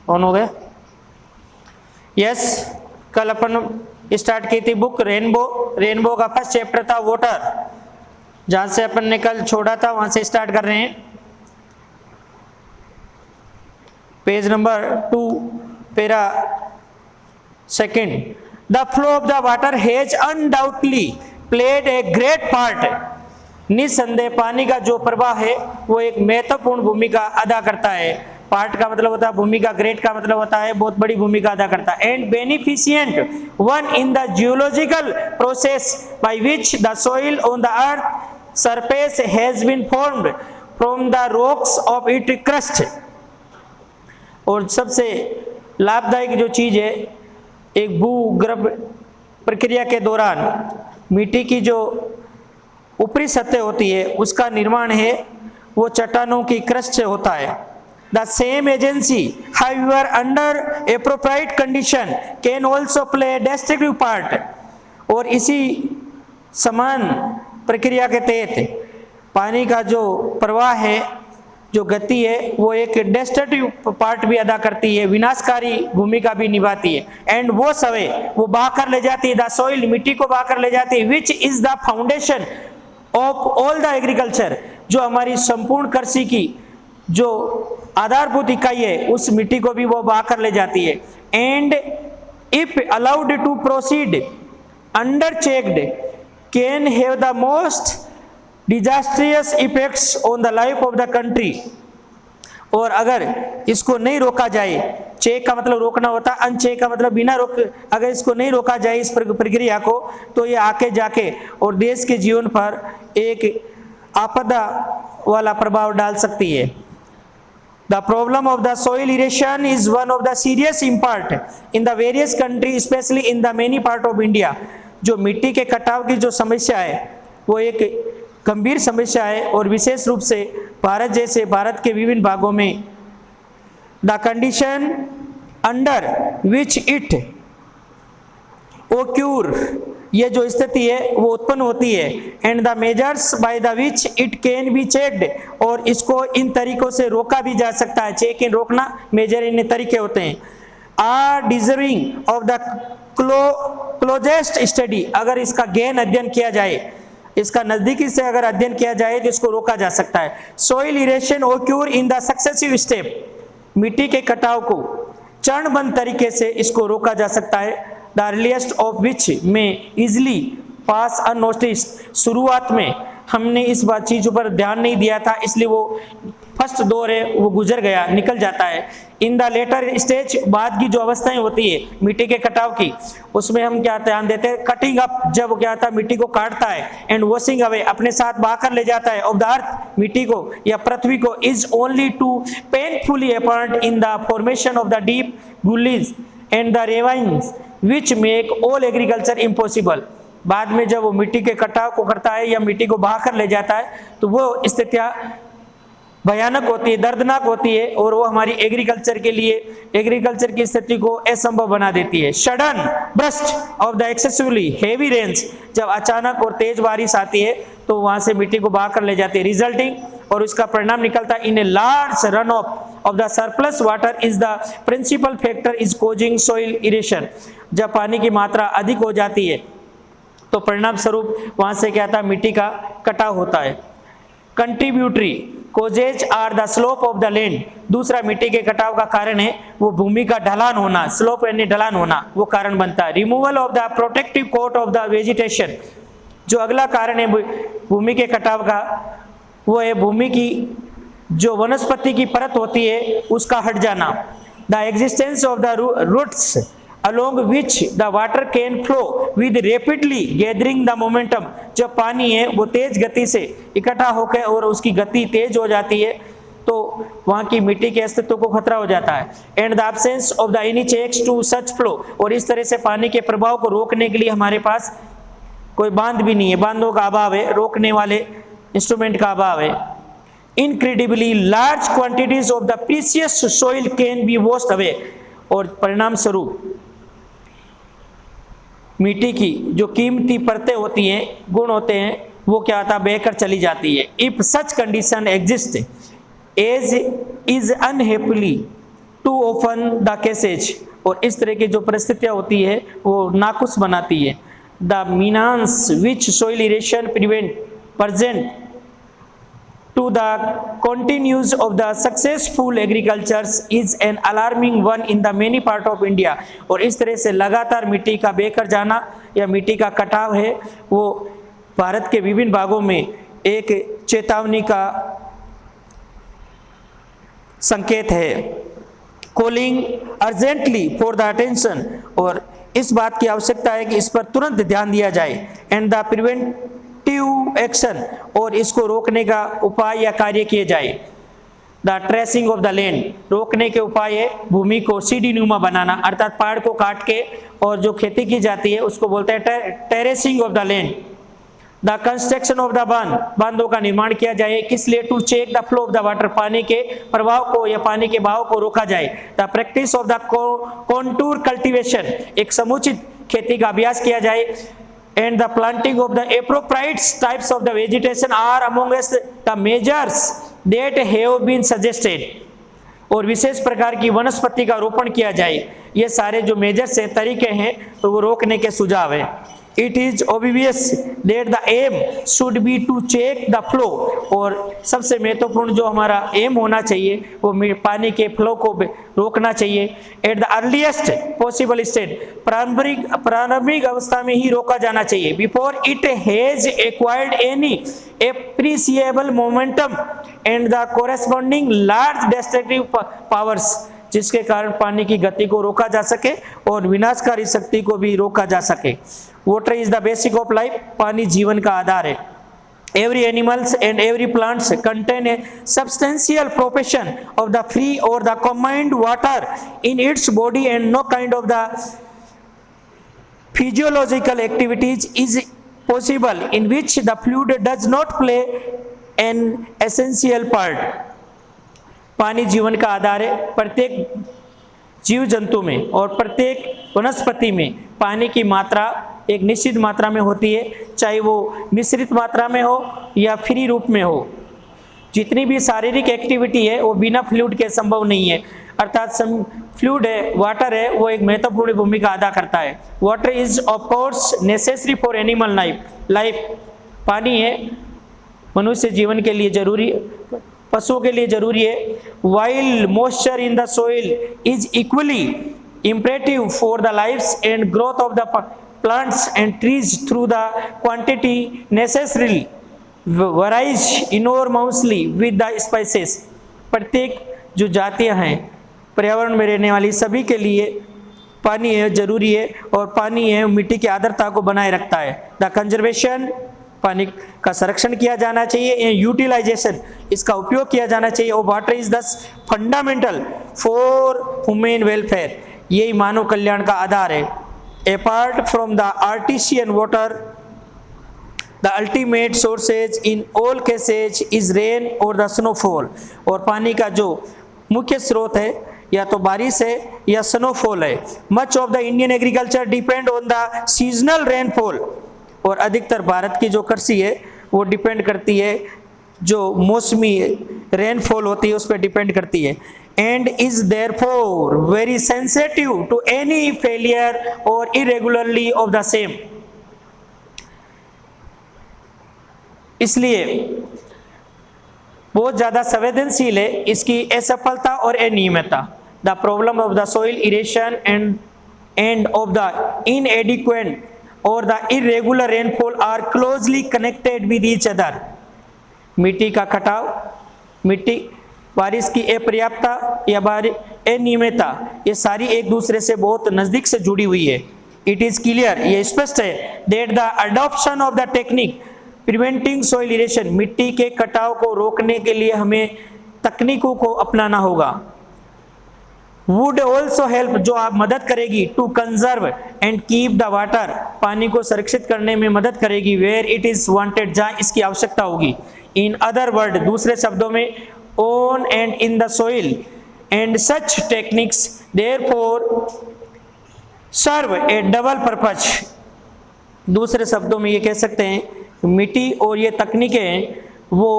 On हो गया? Yes, कल अपन स्टार्ट की थी बुक रेनबो। रेनबो का फर्स्ट चैप्टर था वाटर, जहां से अपन ने कल छोड़ा था वहां से स्टार्ट कर रहे हैं। Page number 2 para second. The flow of the water has undoubtedly played a great part. निसंदेह पानी का जो प्रवाह है वो एक महत्वपूर्ण भूमिका अदा करता है। पार्ट का मतलब होता है भूमिका, ग्रेट का मतलब होता है बहुत बड़ी भूमिका अदा करता है। And beneficent one in the geological process by which the soil on the earth surface has been formed from the rocks of it crust. और सबसे लाभदायक जो चीज है, एक भूगर्भ प्रक्रिया के दौरान मिट्टी की जो ऊपरी सतह होती है उसका निर्माण है वो चट्टानों की क्रस्ट से होता है। The same agency however under appropriate condition can also play a destructive part। और इसी समान प्रक्रिया के तहत पानी का जो प्रवाह है, जो गति है, वो एक डिस्ट्रक्टिव पार्ट भी अदा करती है, विनाशकारी भूमिका भी निभाती है। एंड वो सवे वो बहाकर ले जाती है, द सॉइल मिट्टी को बहाकर ले जाती है, which is the foundation of all the agriculture, जो हमारी संपूर्ण कृषि की जो आधारभूत इकाई है उस मिट्टी को भी वो बहाकर ले जाती है। And if allowed to proceed under checked can have the most disastrous effects on the life of the country. और अगर इसको नहीं रोका जाए, चेक का मतलब रोकना होता है, अनचेक का मतलब बिना रोक, अगर इसको नहीं रोका जाए इस प्रक्रिया को, तो ये आके जाके और देश के जीवन पर एक आपदा वाला प्रभाव डाल सकती है। The problem of the soil erosion is one of the serious impact in the various countries, especially in the many part of India। जो मिट्टी के कटाव की जो समस्या है वो एक गंभीर समस्या है और विशेष रूप से भारत के विभिन्न भागों में the condition under which it occur, ये जो स्थिति है वो उत्पन्न होती है। And the measures by the which it can be checked, और इसको इन तरीकों से रोका भी जा सकता है। चेक इन रोकना, मेजर इन तरीके होते हैं। Are deserving of the closest study, अगर इसका गहन अध्ययन किया जाए, इसका नजदीकी से अगर अध्ययन किया जाए तो इसको रोका जा सकता है। Soil erosion occur in the successive step, मिट्टी के कटाव को चरणबद्ध तरीके से इसको रोका जा सकता है। द अर्लीस्ट ऑफ विच में इजिली पास अननोटिस्ड, शुरुआत में हमने इस बात चीज़ों पर ध्यान नहीं दिया था, इसलिए वो फर्स्ट दौर है वो गुजर गया, निकल जाता है। इन द लेटर स्टेज, बाद की जो अवस्थाएं होती है मिट्टी के कटाव की, उसमें हम क्या ध्यान देते हैं, कटिंग अप, जब क्या होता है मिट्टी को काटता है, एंड वॉशिंग अवे, अपने साथ बहाकर ले जाता है, ऑफ द अर्थ, मिट्टी को या पृथ्वी को, is only too painfully apparent in the formation of the deep gullies and the ravines which make all agriculture impossible. बाद में जब वो मिट्टी के कटाव को करता है या मिट्टी को बहाकर ले जाता है तो वो स्थितियां भयानक होती है, दर्दनाक होती है, और वो हमारी एग्रीकल्चर के लिए, एग्रीकल्चर की स्थिति को असंभव बना देती है। Sudden burst of the excessively heavy rains, जब अचानक और तेज बारिश आती है तो वहां से मिट्टी को बहाकर ले जाती है, रिजल्टिंग, और उसका परिणाम निकलता है in a large run off the surplus water is the principal factor is causing soil erosion. जब पानी की मात्रा अधिक हो जाती है तो परिणाम स्वरूप वहां से क्या था, मिट्टी का कटाव होता है। Contributory causes are the slope of the land, दूसरा मिट्टी के कटाव का कारण है वो भूमि का ढलान होना, स्लोप यानी ढलान होना, वो कारण बनता है। Removal of the protective coat of the vegetation, जो अगला कारण है भूमि के कटाव का, वो है भूमि की जो वनस्पति की परत होती है उसका हट जाना। The existence of the routes along which the water can flow with rapidly gathering the momentum, जब पानी है वो तेज गति से इकट्ठा होकर और उसकी गति तेज हो जाती है तो वहाँ की मिट्टी के अस्तित्व को खतरा हो जाता है। And the absence of the any checks to such flow, और इस तरह से पानी के प्रभाव को रोकने के लिए हमारे पास कोई बांध भी नहीं है, बांधों का अभाव है, रोकने वाले इंस्ट्रूमेंट का अभाव है। Incredibly large quantities of the precious soil can be washed away, और परिणाम स्वरूप मिट्टी की जो कीमती परतें होती हैं, गुण होते हैं, वो क्या होता है, बहकर चली जाती है। If such condition exist as is unhappily to open the cases, और इस तरह की जो परिस्थितियाँ होती है वो नाखुश बनाती है। The means which soil erosion present to the continuance of the successful agriculture is an alarming one in the many part of India। और इस तरह से लगातार मिट्टी का बेकर जाना या मिट्टी का कटाव है वो भारत के विभिन्न भागों में एक चेतावनी का संकेत है। Calling urgently for the attention, और इस बात की आवश्यकता है कि इस पर तुरंत ध्यान दिया जाए। एंड द प्रिवेंटिव एक्शन, और इसको रोकने का उपाय या कार्य किए जाए। The tracing of the land, रोकने के उपाय है भूमि को सीढ़ी नुमा बनाना, अर्थात पहाड़ को काट के और जो खेती की जाती है उसको बोलते हैं terracing of the land. The construction of the बांध, बांधों का निर्माण किया जाए, किस लिए? To check the flow of the water, पानी के प्रवाह को या पानी के बहाव को रोका जाए। The practice of the contour cultivation, एक समुचित खेती का अभ्यास किया जाए। And the planting of the appropriate types of the vegetation are amongst the measures that have been suggested, और विशेष प्रकार की वनस्पति का रोपण किया जाए। ये सारे जो मेजर्स है, तरीके हैं, तो वो रोकने के सुझाव है। It is obvious that the aim should be to check the flow, और सबसे महत्वपूर्ण जो हमारा एम होना चाहिए वो पानी के फ्लो को रोकना चाहिए। At the earliest possible stage, प्रारंभिक अवस्था में ही रोका जाना चाहिए। Before it has acquired any appreciable momentum and the corresponding large destructive powers, जिसके कारण पानी की गति को रोका जा सके और विनाशकारी शक्ति को भी रोका जा सके। Water is the basic of life, पानी जीवन का आधार है। Every animals and every plants contain a substantial proportion of the free और the combined water in its body and no kind of the physiological activities is possible in which the fluid does not play an essential part. पानी जीवन का आधार है। प्रत्येक जीव जंतु में और प्रत्येक वनस्पति में पानी की मात्रा एक निश्चित मात्रा में होती है, चाहे वो मिश्रित मात्रा में हो या फ्री रूप में हो। जितनी भी शारीरिक एक्टिविटी है वो बिना फ्लूइड के संभव नहीं है, अर्थात फ्लूइड है, वाटर है, वो एक महत्वपूर्ण भूमिका अदा करता है। Water is of course necessary for animal life, पानी है मनुष्य जीवन के लिए जरूरी, पशुओं के लिए जरूरी है। While moisture in the soil is equally imperative for the life and growth of the plants and trees through the quantity necessarily varies enormously with the species। प्रत्येक जो जातियां हैं पर्यावरण में रहने वाली सभी के लिए पानी है जरूरी है, और पानी है मिट्टी की आर्द्रता को बनाए रखता है। द कंजर्वेशन, पानी का संरक्षण किया जाना चाहिए। यूटिलाइजेशन, इसका उपयोग किया जाना चाहिए। और वाटर इज दस फंडामेंटल फॉर ह्यूमन वेलफेयर, यही मानव कल्याण का आधार है। Apart from the artesian water, the ultimate sources in all cases is rain or the snowfall। और पानी का जो मुख्य स्रोत है या तो बारिश है या स्नोफॉल है। Much of the Indian agriculture depend on the seasonal rainfall, और अधिकतर भारत की जो कृषि है वो डिपेंड करती है, जो मौसमी रेनफॉल होती है उस पर डिपेंड करती है। and is therefore very sensitive to any failure or irregularity of the same। इसलिए बहुत ज़्यादा संवेदनशील है इसकी असफलता और अनियमितता। The problem of the soil erosion and of the inadequate और the irregular rainfall are closely connected with each other। मिट्टी का कटाव, मिट्टी बारिश की अपर्याप्तता या अनियमितता, ये सारी एक दूसरे से बहुत नजदीक से जुड़ी हुई है। इट इज क्लियर, ये स्पष्ट है that the adoption of the technique preventing soil erosion, मिट्टी के कटाव को रोकने के लिए हमें तकनीकों को अपनाना होगा। वुड ऑल्सो हेल्प, जो आप मदद करेगी, to conserve and keep the water, पानी को संरक्षित करने में मदद करेगी। वेयर इट इज वांटेड, जहाँ इसकी आवश्यकता होगी। इन अदर वर्ड, दूसरे शब्दों में, on and in the soil and such techniques therefore serve a double purpose। दूसरे शब्दों में ये कह सकते हैं मिट्टी और ये तकनीकें वो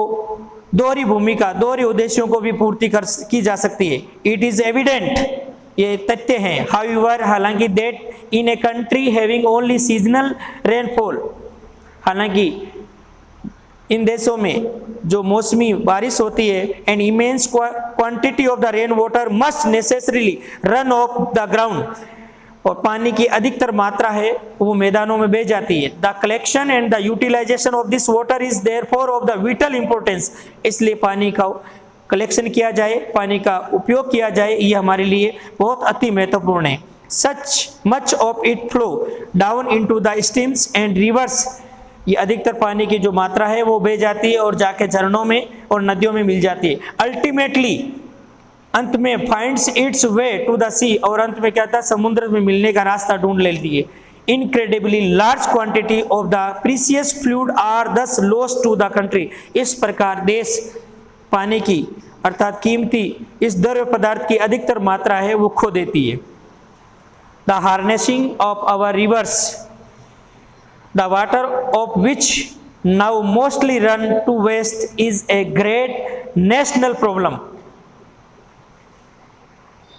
दोहरी भूमिका, दोहरे उद्देश्यों को भी पूर्ति की जा सकती है। इट इज एविडेंट, ये तथ्य है, हाउएवर, हालांकि, that in a country having only seasonal rainfall, हालांकि इन देशों में जो मौसमी बारिश होती है, and immense quantity of the rain water must necessarily run off the ground, और पानी की अधिकतर मात्रा है वो मैदानों में बह जाती है। The collection and the utilisation of this water is therefore of the vital importance, इसलिए पानी का कलेक्शन किया जाए, पानी का उपयोग किया जाए, ये हमारे लिए बहुत अति महत्वपूर्ण है। Such much of it flow down into the streams and rivers, ये अधिकतर पानी की जो मात्रा है वो बह जाती है और जाके झरनों में और नदियों में मिल जाती है। अल्टीमेटली, अंत में, finds its way to the sea, और अंत में क्या था, समुद्र में मिलने का रास्ता ढूंढ लेती है। Incredibly large quantity of the precious fluid are thus lost to the country, इस प्रकार देश पानी की अर्थात कीमती इस द्रव्य पदार्थ की अधिकतर मात्रा है वो खो देती है। The harnessing of our rivers, the water of which now mostly run to waste is a great national problem,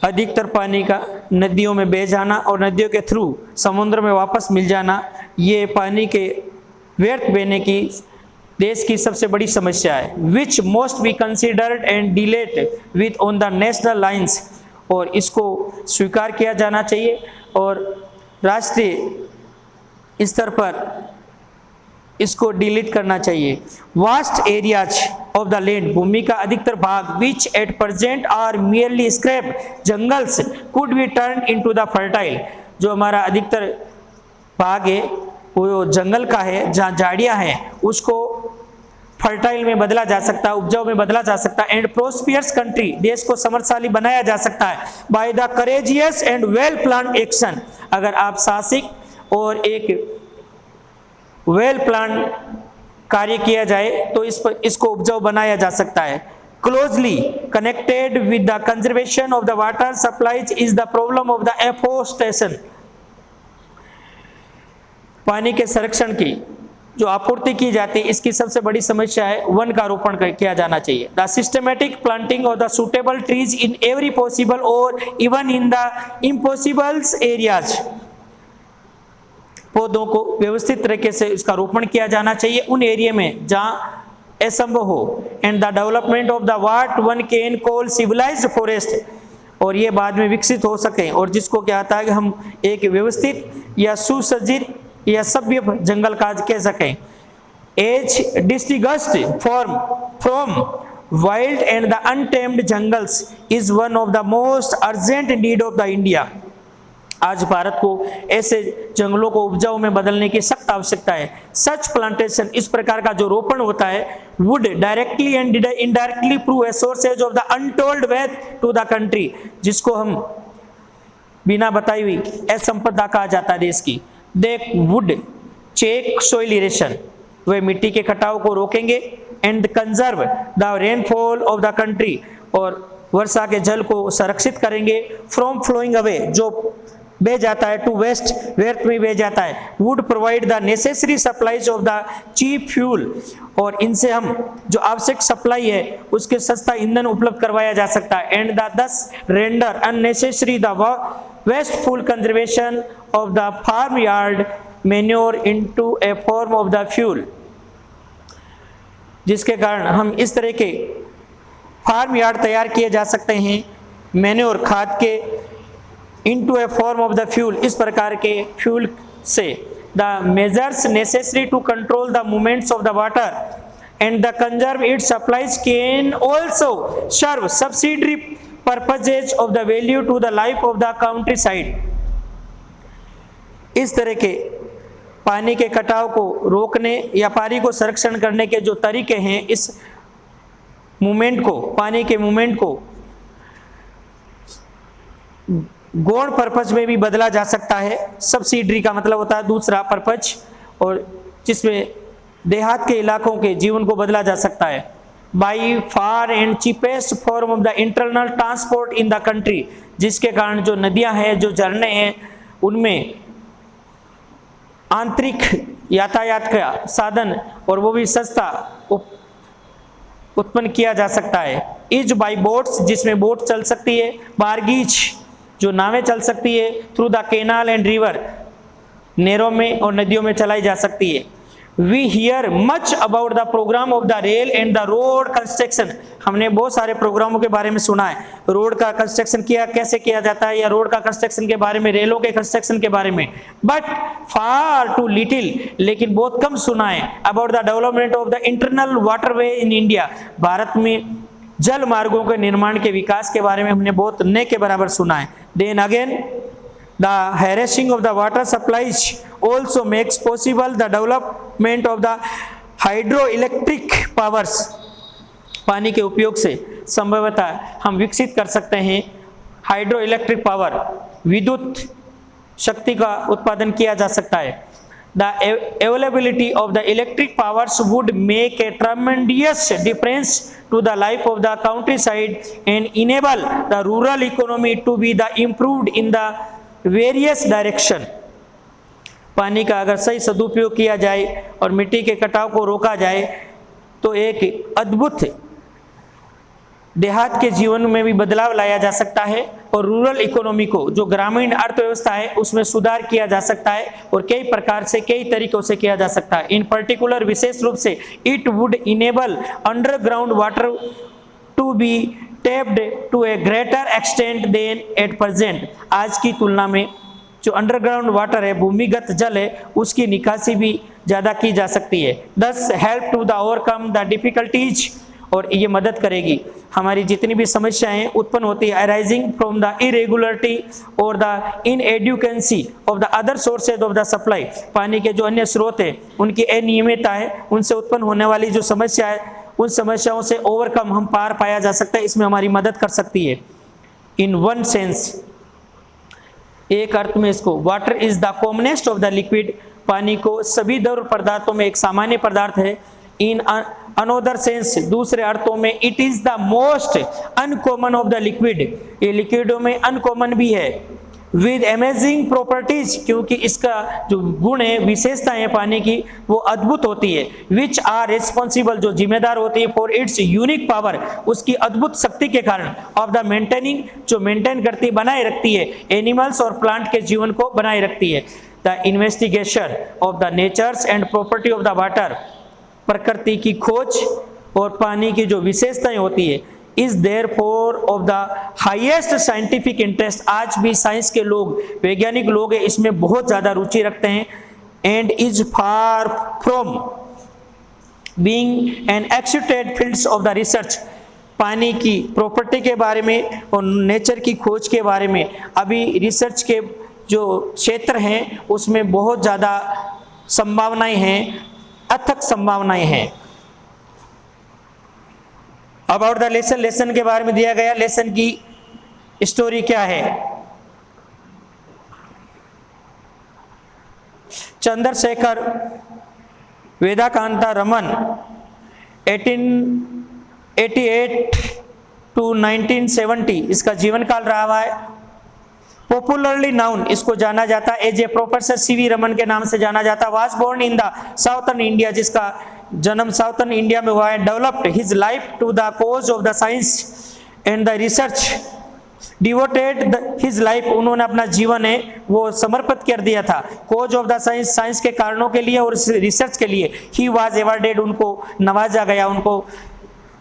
अधिकतर पानी का नदियों में बह जाना और नदियों के थ्रू समुद्र में वापस मिल जाना, ये पानी के व्यर्थ बहने की देश की सबसे बड़ी समस्या है। Which most be considered and dealt with on the national lines, और इसको स्वीकार किया जाना चाहिए और राष्ट्रीय स्तर पर इसको डिलीट करना चाहिए। Vast areas of the land, भूमि का अधिकतर भाग, which at present are merely scrap jungles could be turn into the fertile, जो हमारा अधिकतर भाग है वो जंगल का है, जहाँ झाड़ियाँ हैं उसको फर्टाइल में बदला जा सकता है, उपजाऊ में बदला जा सकता है। एंड प्रोस्पियर्स कंट्री, देश को समर्थशाली बनाया जा सकता है by the courageous and well plan action, अगर आप साहसिक और एक वेल प्लान कार्य किया जाए तो इसको उपजाऊ बनाया जा सकता है। Closely connected with the conservation of the water supplies is the problem of the afforestation, पानी के संरक्षण की जो आपूर्ति की जाती है इसकी सबसे बड़ी समस्या है वन का रोपण किया जाना चाहिए। The systematic planting of the suitable trees in every possible और even in the impossibles areas, पौधों को व्यवस्थित तरीके से इसका रोपण किया जाना चाहिए उन एरिया में जहां असंभव हो। And the development of the what one can call civilised forest, और ये बाद में विकसित हो सके और जिसको क्या आता है कि हम एक व्यवस्थित या सुसज्जित या सभ्य जंगल का कह सकें। As distinguished from wild and the untamed jungles is one of the most urgent need of the India, आज भारत को ऐसे जंगलों को उपजाऊ में बदलने की सख्त आवश्यकता है। सच प्लांटेशन, इस प्रकार का जो रोपण होता है, would directly and indirectly prove a sources of the untold wealth to the country, जिसको हम बिना बताई हुई असंपदा कहा जाता है देश की। दे वुड चेक सोइल इरेशन, वे मिट्टी के कटाव को रोकेंगे। And conserve the rainfall of the country, और वर्षा के जल को संरक्षित करेंगे। फ्रॉम फ्लोइंग अवे, जो बह जाता है, टू वेस्ट, व्यर्थ में बह जाता है। Would provide the necessary supplies of the cheap fuel, और इनसे हम जो आवश्यक सप्लाई है उसके सस्ता ईंधन उपलब्ध करवाया जा सकता है। And the thus render unnecessary the wasteful conservation of the farm yard manure into a form of the fuel, जिसके कारण हम इस तरह के फार्म यार्ड तैयार किए जा सकते हैं मैन्योर, खाद के, into a form of the fuel, इस प्रकार के फ्यूल से। The measures necessary to control the movements of the water and the conserve its supplies can also serve subsidiary purposes of the value to the life of the countryside. इस तरह के पानी के कटाव को रोकने या पानी को संरक्षण करने के जो तरीके हैं, इस मूवमेंट को, पानी के मूवमेंट को गौण पर्पज में भी बदला जा सकता है। सब्सिडरी का मतलब होता है दूसरा पर्पज, और जिसमें देहात के इलाकों के जीवन को बदला जा सकता है। By far and cheapest form of the internal transport in the country, जिसके कारण जो नदियां हैं, जो झरने हैं, उनमें आंतरिक यातायात का साधन और वो भी सस्ता उत्पन्न किया जा सकता है। इज बाई बोट्स, जिसमें बोट चल सकती है। बारगीज, जो नावें चल सकती है। Through the canal and river, नहरों में और नदियों में चलाई जा सकती है। We hear much about the programme of the rail and the road construction, हमने बहुत सारे प्रोग्रामों के बारे में सुना है। रोड का कंस्ट्रक्शन कैसे किया जाता है, या रोड का कंस्ट्रक्शन के बारे में, रेलों के कंस्ट्रक्शन के बारे में। बट फार टू लिटिल, लेकिन बहुत कम सुना है। About the development of the internal waterway in India, Bharat में जल मार्गों के निर्माण के विकास के बारे में हमने बहुत न के बराबर सुना है। Then again the harassing of the water supplies also makes possible the development of the hydroelectric powers, पानी के उपयोग से संभवतः हम विकसित कर सकते हैं हाइड्रो इलेक्ट्रिक पावर, विद्युत शक्ति का उत्पादन किया जा सकता है। The availability of the electric powers would make a tremendous difference to the life of the countryside and enable the rural economy to be the improved in the various direction. पानी का अगर सही सदुपयोग किया जाए और मिट्टी के कटाव को रोका जाए तो एक अद्भुत देहात के जीवन में भी बदलाव लाया जा सकता है और रूरल इकोनॉमी को, जो ग्रामीण अर्थव्यवस्था है, उसमें सुधार किया जा सकता है और कई प्रकार से, कई तरीकों से किया जा सकता है। इन पर्टिकुलर, विशेष रूप से, it would enable underground water to be tapped to a greater extent than at present, आज की तुलना में जो अंडरग्राउंड वाटर है, भूमिगत जल है, उसकी निकासी भी ज़्यादा की जा सकती है। Thus help to the overcome the difficulties, और ये मदद करेगी हमारी जितनी भी समस्याएं उत्पन्न होती है arising from the irregularity और the inadequacy of the other sources of the supply, पानी के जो अन्य स्रोत है उनकी अनियमितता है, उनसे उत्पन्न होने वाली जो समस्या है, उन समस्याओं से ओवरकम हम पार पाया जा सकता है, इसमें हमारी मदद कर सकती है। इन वन सेंस, एक अर्थ में इसको, water is the commonest of the liquid, पानी को सभी द्रव पदार्थों में एक सामान्य पदार्थ है। इन अनोदर सेंस, दूसरे अर्थों में, it is the most uncommon of the liquid, ये लिक्विडों में अनकॉमन भी है। विद अमेजिंग प्रॉपर्टीज, क्योंकि इसका जो गुण है, विशेषताएं पानी की, वो अद्भुत होती है। विच आर रिस्पॉन्सिबल, जो जिम्मेदार होती है, फॉर इट्स यूनिक पावर, उसकी अद्भुत शक्ति के कारण, ऑफ द मेंटेनिंग, जो मेंटेन करती, बनाए रखती है, एनिमल्स और प्लांट के जीवन को बनाए रखती है। The investigation of the natures and property of the water, प्रकृति की खोज और पानी की जो विशेषताएं होती है, is therefore of the highest scientific interest, आज भी साइंस के लोग, वैज्ञानिक लोग हैं, इसमें बहुत ज़्यादा रुचि रखते हैं। And is far from being an excluded fields of the research, पानी की प्रॉपर्टी के बारे में और नेचर की खोज के बारे में अभी रिसर्च के जो क्षेत्र हैं उसमें बहुत ज़्यादा संभावनाएं हैं, अथक संभावनाएं हैं। अबाउट द लेसन, लेसन के बारे में दिया गया, लेसन की स्टोरी क्या है। चंद्रशेखर वेदाकांता रमन 1888 टू 1970 इसका जीवन काल रहा है। पॉपुलरली नाउन, इसको जाना जाता है as a professor C V Raman के नाम से जाना जाता। Was born in the southern India, जिसका जन्म साउथर्न इंडिया में हुआ है। Developed his life to the cause of the science and the research, devoted his life, उन्होंने अपना जीवन है वो समर्पित कर दिया था cause of the science, science के कारणों के लिए और रिसर्च के लिए। ही वाज अवार्डेड, उनको नवाजा गया, उनको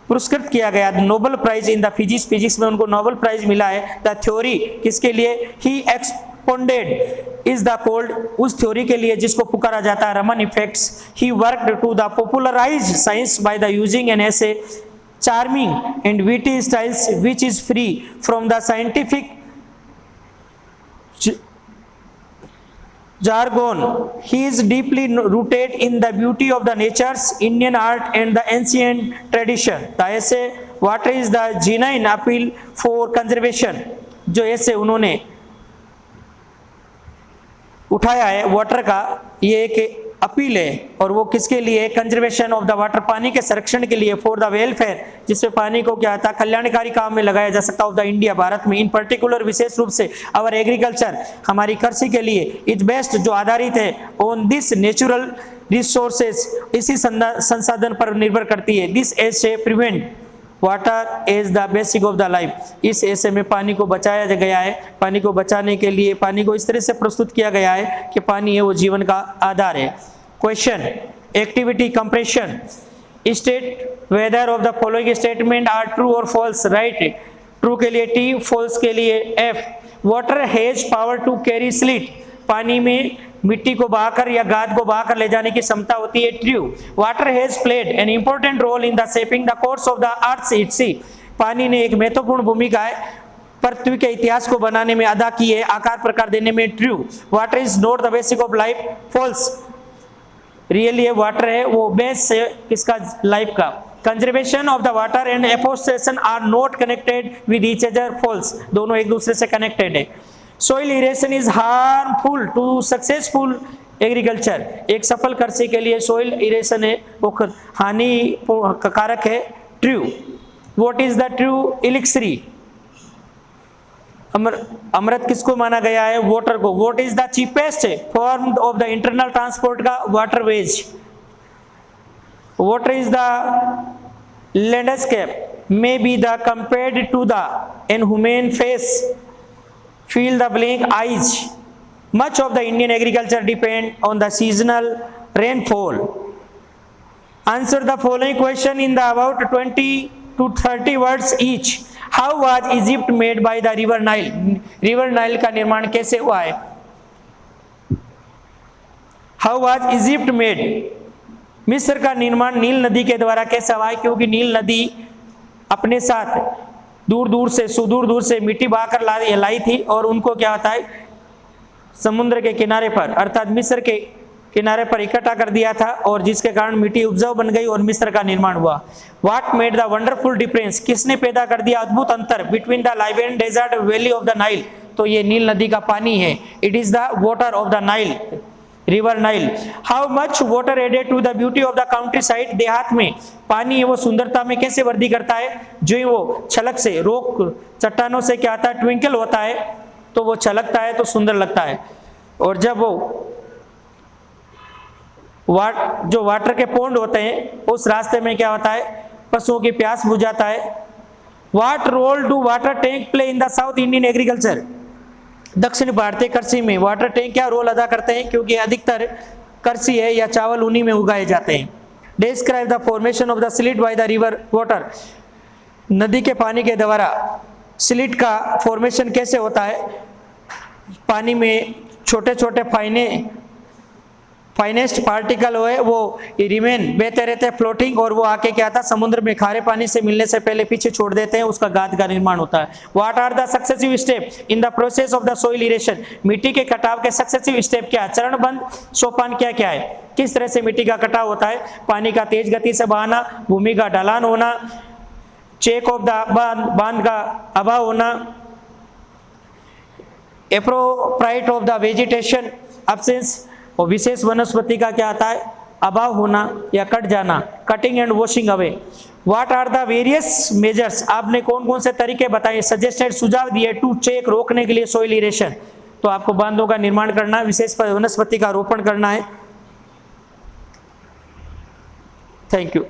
पुरस्कृत किया गया। Nobel prize in the physics, physics में उनको नोबेल प्राइज मिला है। द थ्योरी, किसके लिए? He expounded is the called, उस थ्योरी के लिए जिसको पुकारा जाता है Raman effects. He worked to the popularize science by the using an ऐसे charming and witty styles which is free from the scientific jargon. He is deeply rooted in the beauty of the nature's Indian art and the ancient tradition. The essay "Water is the genuine appeal for conservation", जो ऐसे उन्होंने उठाया है water का, ये एक appeal है और वो किसके लिए? कंजर्वेशन ऑफ द वाटर, पानी के संरक्षण के लिए। फॉर द वेलफेयर, जिससे पानी को क्या था कल्याणकारी काम में लगाया जा सकता ऑफ द इंडिया, भारत में। इन पर्टिकुलर, विशेष रूप से आवर एग्रीकल्चर, हमारी कृषि के लिए। इज बेस्ट, जो आधारित है ऑन दिस नेचुरल रिसोर्सेस, इसी संसाधन पर निर्भर करती है। This essay prevent water as the basic of the life, इस ऐसे में पानी को बचाया गया है। पानी को बचाने के लिए पानी को इस तरह से प्रस्तुत किया गया है कि पानी है वो जीवन का आधार है। Question, activity comprehension, state whether of the following statement are true और फॉल्स, राइट। ट्रू के लिए टी, फॉल्स के लिए F. Water has power to carry silt, पानी में मिट्टी को बहाकर या गाद को बहाकर ले जाने की क्षमता होती है, true. Water has played an important role in the shaping the course of the earth its, पानी ने एक महत्वपूर्ण भूमिका है पृथ्वी के इतिहास को बनाने में अदा की है, आकार प्रकार देने में, true. Water is not the basic of life, false. Really ये वाटर है वो बेस है किसका, लाइफ का। Conservation of the water and afforestation are not connected with each other, false. दोनों एक दूसरे से कनेक्टेड है। Soil erosion is harmful to successful agriculture, एक सफल कृषि के लिए सोइल इरेशन है वो हानि कारक है, true. What is the true elixir, अमृत किसको माना गया है, वाटर को। What is the cheapest form of the internal transport का, waterways. Water is the landscape may be the compared to the inhuman face, fill the blank eyes. Much of the Indian agriculture depend on the seasonal rainfall. Answer the following question in the about 20 to 30 words each. How was Egypt made by the river Nile? River Nile का निर्माण कैसे हुआ है? How was Egypt made? मिस्र का निर्माण नील नदी के द्वारा कैसे हुआ है? क्योंकि नील नदी अपने साथ दूर दूर से मिट्टी बहाकर लाई थी और उनको क्या होता है समुद्र के किनारे पर अर्थात मिस्र के किनारे पर इकट्ठा कर दिया था और जिसके कारण मिट्टी उपजाऊ बन गई और मिस्र का निर्माण हुआ। What made the wonderful difference, किसने पैदा कर दिया अद्भुत अंतर between the Liberian desert valley of the Nile, तो ये नील नदी का पानी है। It is the water of the Nile, river Nile. How much water added to the beauty of the countryside, देहात में पानी है वो सुंदरता में कैसे वृद्धि करता है, जो ही वो छलक से रोक चट्टानों से क्या आता है ट्विंकल होता है तो वो छलकता है तो सुंदर लगता है। और जब वो जो वाटर के पोंड होते हैं उस रास्ते में क्या होता है पशुओं की प्यास बुझाता है। What role do water tank play in the South Indian agriculture, दक्षिण भारतीय कृषि में वाटर टैंक क्या रोल अदा करते हैं, क्योंकि अधिकतर कृषि है या चावल उन्हीं में उगाए जाते हैं। Describe the formation of the slit by the river water, नदी के पानी के द्वारा स्लिट का फॉर्मेशन कैसे होता है, पानी में छोटे छोटे फाइनेस्ट पार्टिकल हुए वो रिमेन बहते रहते हैं फ्लोटिंग और वो आके क्या था समुद्र में खारे पानी से मिलने से पहले पीछे छोड़ देते हैं, उसका गाद का निर्माण होता है। What are the successive step in the process of the soil erosion, मिट्टी के कटाव के सक्सेसिव स्टेप क्या है, चरणबद्ध सोपान क्या क्या है, किस तरह से मिट्टी का कटाव होता है, पानी का तेज गति से बहाना, भूमि का ढलान होना, चेक ऑफ द बांध का अभाव होना, एप्रोप्राइट ऑफ द वेजिटेशन एब्सेंस, और विशेष वनस्पति का क्या आता है अभाव होना या कट जाना, cutting and washing away. What are the various measures, आपने कौन कौन से तरीके बताए सजेस्टेड सुझाव दिए टू चेक रोकने के लिए सोइल इरेशन, तो आपको बांधों का निर्माण करना, विशेष वनस्पति का रोपण करना है। Thank you.